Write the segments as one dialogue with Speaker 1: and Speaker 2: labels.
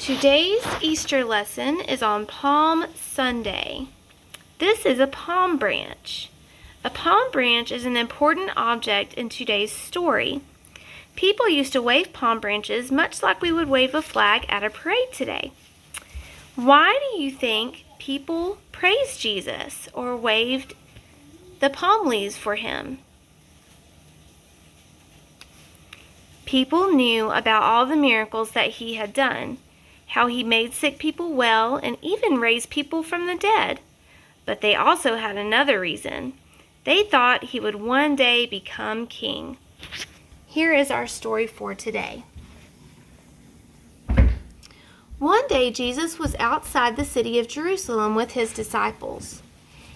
Speaker 1: Today's Easter lesson is on Palm Sunday. This is a palm branch. A palm branch is an important object in today's story. People used to wave palm branches much like we would wave a flag at a parade today. Why do you think people praised Jesus or waved the palm leaves for him? People knew about all the miracles that he had done, how he made sick people well and even raised people from the dead. But they also had another reason. They thought he would one day become king. Here is our story for today. One day Jesus was outside the city of Jerusalem with his disciples.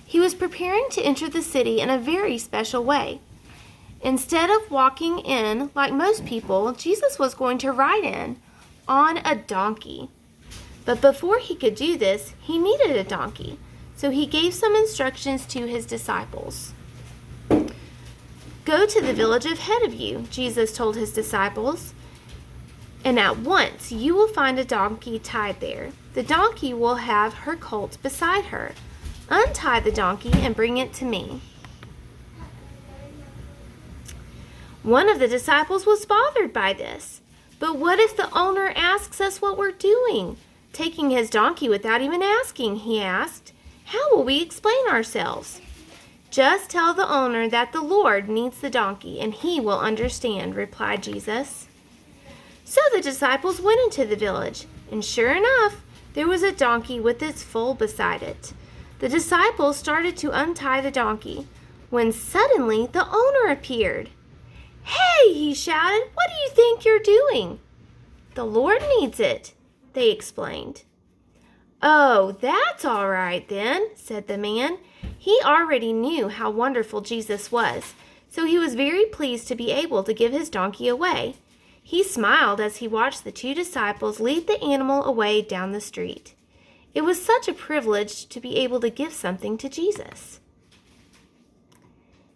Speaker 1: He was preparing to enter the city in a very special way. Instead of walking in like most people, Jesus was going to ride in on a donkey. But before he could do this, he needed a donkey. So he gave some instructions to his disciples. "Go to the village ahead of you," Jesus told his disciples, "and at once you will find a donkey tied there. The donkey will have her colt beside her. Untie the donkey and bring it to me." One of the disciples was bothered by this. "But what if the owner asks us what we're doing? Taking his donkey without even asking," he asked. "How will we explain ourselves?" "Just tell the owner that the Lord needs the donkey and he will understand," replied Jesus. So the disciples went into the village, and sure enough, there was a donkey with its foal beside it. The disciples started to untie the donkey when suddenly the owner appeared. "Hey," he shouted, "what do you think you're doing?" "The Lord needs it," they explained. "Oh, that's all right then," said the man. He already knew how wonderful Jesus was, so he was very pleased to be able to give his donkey away. He smiled as he watched the two disciples lead the animal away down the street. It was such a privilege to be able to give something to Jesus.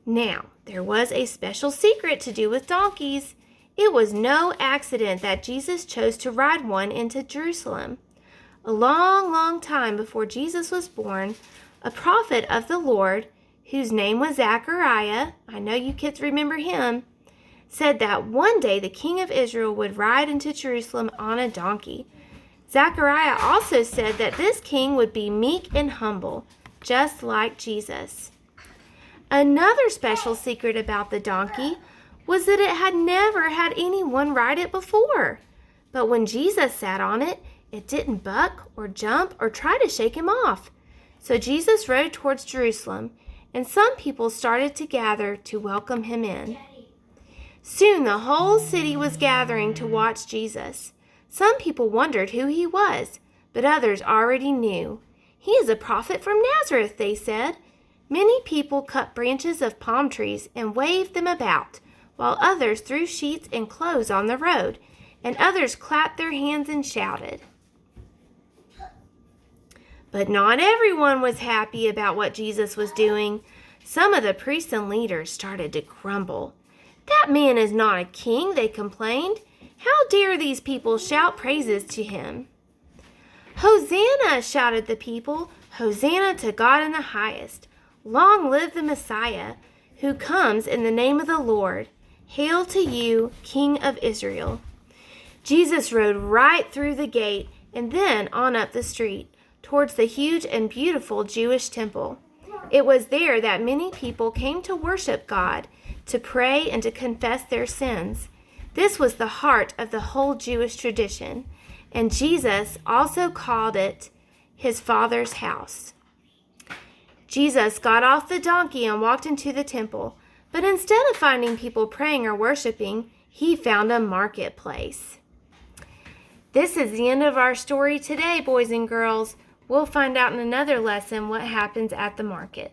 Speaker 1: Now, there was a special secret to do with donkeys. It was no accident that Jesus chose to ride one into Jerusalem. A long, long time before Jesus was born, a prophet of the Lord, whose name was Zechariah, I know you kids remember him, said that one day the king of Israel would ride into Jerusalem on a donkey. Zechariah also said that this king would be meek and humble, just like Jesus. Another special secret about the donkey was that it had never had anyone ride it before. But when Jesus sat on it, it didn't buck or jump or try to shake him off. So Jesus rode towards Jerusalem, and some people started to gather to welcome him in. Soon the whole city was gathering to watch Jesus. Some people wondered who he was, but others already knew. "He is a prophet from Nazareth," they said. Many people cut branches of palm trees and waved them about, while others threw sheets and clothes on the road, and others clapped their hands and shouted. But not everyone was happy about what Jesus was doing. Some of the priests and leaders started to grumble. "That man is not a king," they complained. "How dare these people shout praises to him?" "Hosanna!" shouted the people. "Hosanna to God in the highest. Long live the Messiah, who comes in the name of the Lord. Hail to you, King of Israel." Jesus rode right through the gate and then on up the street, towards the huge and beautiful Jewish temple. It was there that many people came to worship God, to pray and to confess their sins. This was the heart of the whole Jewish tradition, and Jesus also called it his Father's house. Jesus got off the donkey and walked into the temple, but instead of finding people praying or worshiping, he found a marketplace. This is the end of our story today, boys and girls. We'll find out in another lesson what happens at the market.